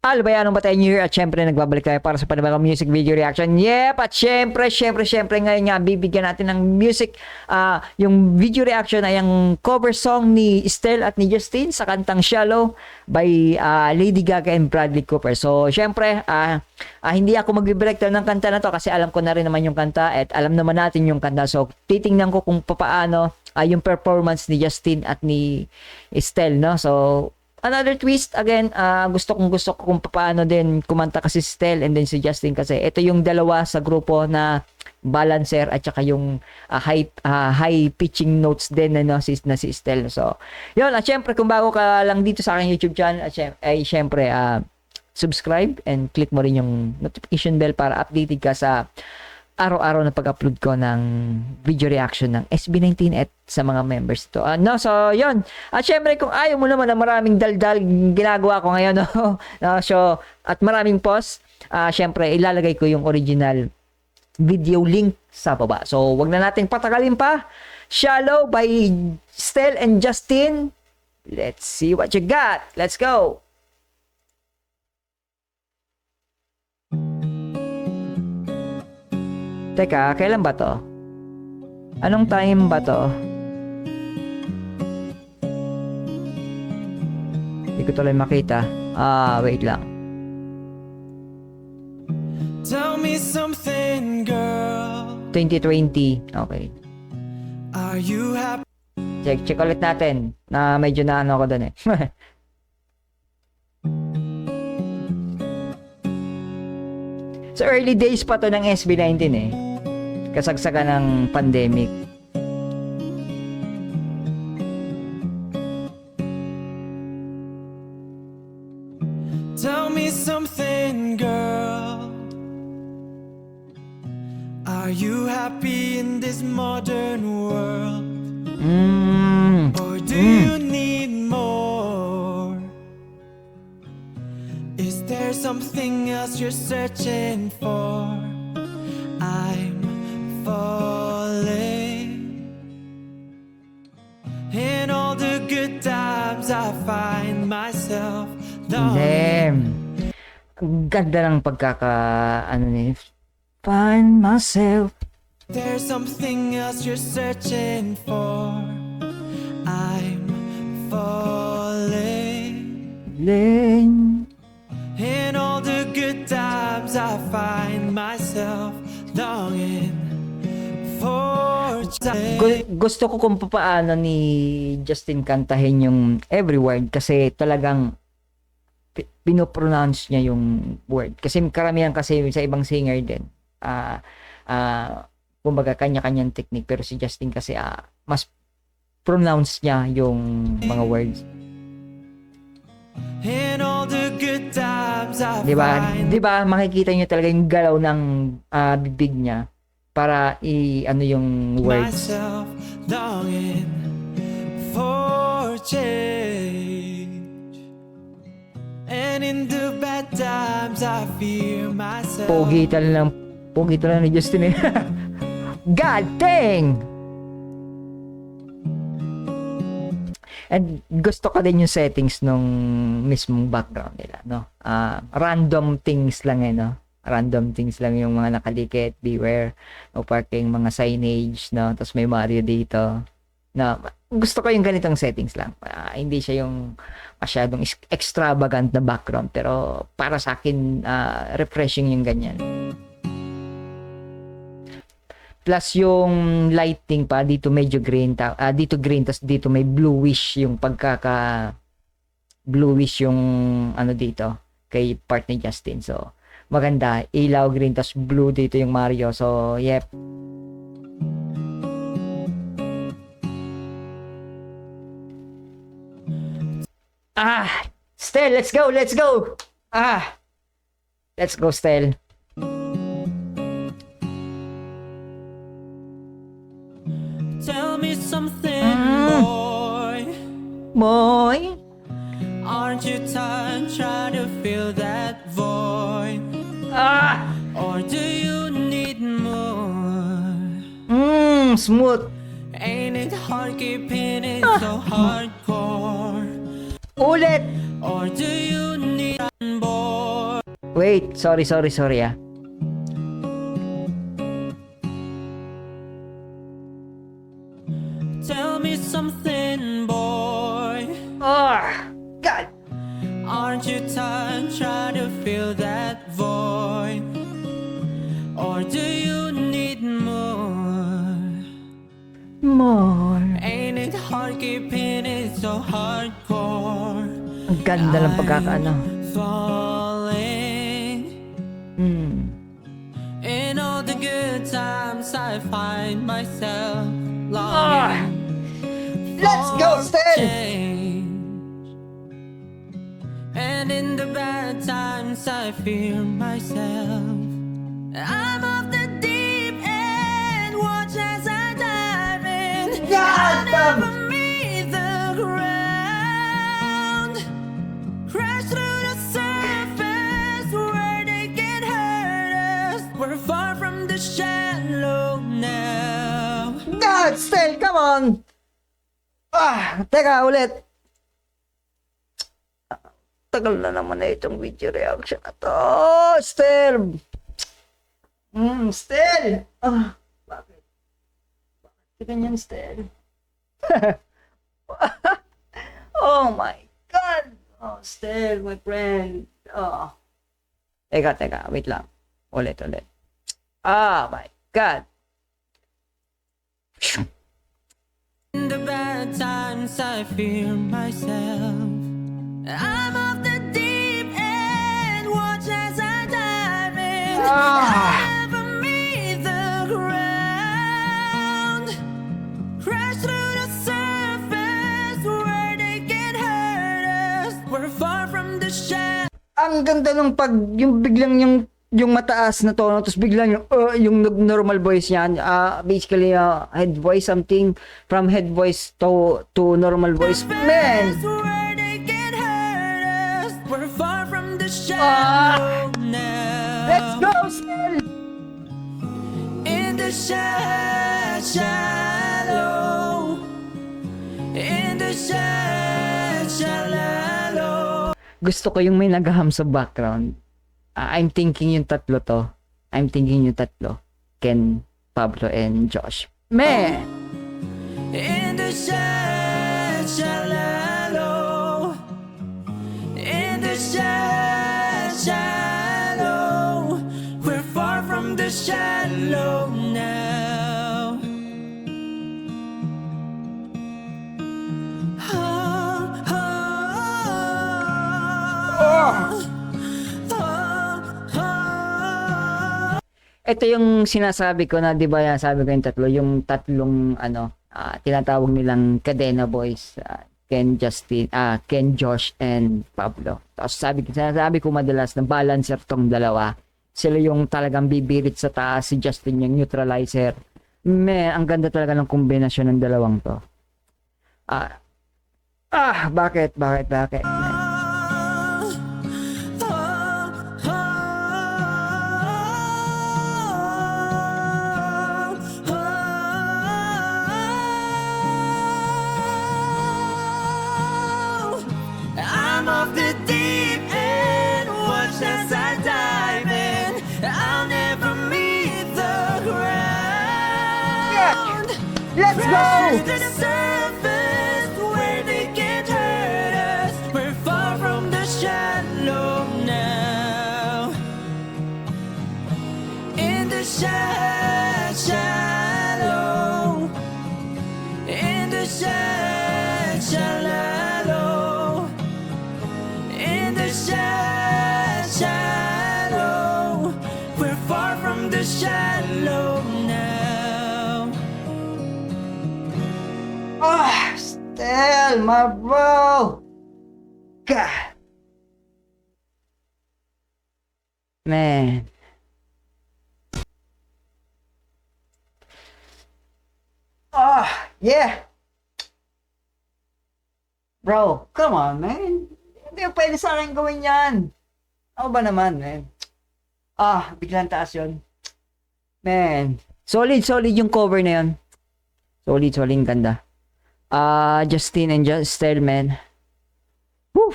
Albayano ba tayo New Year? At syempre nagbabalik tayo para sa panibagong music video reaction. Yep! At syempre ngayon nga bibigyan natin ng music. Yung video reaction ay ang cover song ni Estelle at ni Justin sa kantang Shallow by Lady Gaga and Bradley Cooper. So syempre hindi ako magbe-breakdown ng kanta na to kasi alam ko na rin naman yung kanta at alam naman natin yung kanta. So titingnan ko kung paano yung performance ni Justin at ni Estelle, no? So another twist again, gusto ko kung paano din kumanta kasi si Estelle and then si Justin kasi ito yung dalawa sa grupo na balancer at saka yung high pitching notes din na si Estelle. So yun, at syempre kung bago ka lang dito sa aking YouTube channel ay syempre subscribe and click mo rin yung notification bell para updated ka sa araw-araw na pag-upload ko ng video reaction ng SB19 at sa mga members to. So, yun. At syempre, kung ayaw mo naman na maraming daldal ginagawa ko ngayon, so, at maraming post, syempre, ilalagay ko yung original video link sa baba. So, wag na nating patagalin pa. Shallow by Estelle and Justin. Let's see what you got. Let's go. Teka, kailan ba to? Anong time ba to? Hindi ko tuloy makita. Wait lang. Tell me something, girl. 2020. Okay. Are you happy? Check ulit natin. Na medyo na ano ko dun eh. So early days pa to ng SB19 eh. Kasagsagan ng pandemic. Tell me something, girl. Are you happy in this modern world? Or do you need more? Is there something else you're searching for? I'm falling. In all the good times I find myself longing. Damn. Ang ganda ng ano ni find myself. There's something else you're searching for. I'm falling. In all the good times I find myself longing for Gusto ko kung paano ni Justin kantahin yung every word kasi talagang pinopronounce niya yung word. Kasi karamihan kasi sa ibang singer din. Kumbaga kanya-kanyang technique pero si Justin kasi mas pronounce niya yung mga words. In all the good times I Diba makikita niyo talaga yung galaw ng bibig niya para ano yung words. myself longing for change. And in the bad times I fear myself. Pogi talaga ni Justin eh. God dang! And gusto ko din yung settings nung mismong background nila, no? Random things lang no? Random things lang yung mga nakalikit, beware, no parking, mga signage, no? Tapos may Mario dito. No, gusto ko yung ganitong settings lang. Hindi siya yung masyadong extravagant na background, pero para sa akin, refreshing yung ganyan. Plus yung lighting pa dito medyo green dito green tas dito may bluish yung bluish yung ano dito kay part ni Justin. So maganda, ilaw green tas blue dito yung Mario. So yep. Stell, let's go. Let's go, Stell. Tell me something, boy. Aren't you tired trying to fill that void? Or do you need more? Smooth. Ain't it hard keeping it so hardcore? Ulit. Or do you need more? Wait, sorry ah. Tell me something, boy. Oh, God. Aren't you tired trying to fill that void? Or do you need more? More. Ain't it hard keeping it so hardcore? Ang ganda ng pagkakaano. Falling in all the good times, I find myself longing. Let's go, for Stel! change. And in the bad times, I fear myself. I'm off the deep end, watch as I dive in. I'll never meet the ground. Crash through the surface where they can hurt us. We're far from the shallow now. God, Stel, come on! Teka, ulit. Tagal na naman na itong video reaction na to. Stel! Stel! Bakit? Bakit ganyan, Stel? Oh my God! Oh, Stel, my friend. Oh. Teka, wait lang. Ulit. Oh my God! In the bad times, I fear myself. I'm off the deep end, watch as I dive in. I'll never meet the ground. Crash through the surface where they can hurt us. We're far from the shadow. Ang ganda ng yung biglang yung mataas na tono, tapos biglang yung normal voice niyan, basically head voice, something from head voice to normal voice. Man, Where they can hurt us. We're far from the shadow now. let's go, Stel! In the shallow. In the shallow. Gusto ko yung may naghaham sa background. I'm thinking yung tatlo to. Ken, Pablo, and Josh. Man! In the shallow. In the shallow. We're far from the shallow now. Ito yung sinasabi ko na, di ba, sabi ko yung tatlo, yung tatlong, tinatawag nilang Cadena Boys, Ken, Josh, and Pablo. Tapos sinasabi ko madalas na balancer tong dalawa. Sila yung talagang bibirit sa taas, si Justin yung neutralizer. Ang ganda talaga ng kombinasyon ng dalawang to. Bakit? I'm off the deep end, watch as I dive in. I'll never meet the ground. Let's go! Crash to the surface where they can't hurt us. We're far from the shallow now. In the shallow. In the shallow. In the shallow. We're far from the shallow now. Stel, my bro! God! Man. Yeah! Bro, come on, man. Hindi mo pwede sa akin gawin yan. Ano ba naman, man? Biglang taas yun. Man. Solid yung cover na yun. Solid, ganda. Justin and Stel, man. Woo!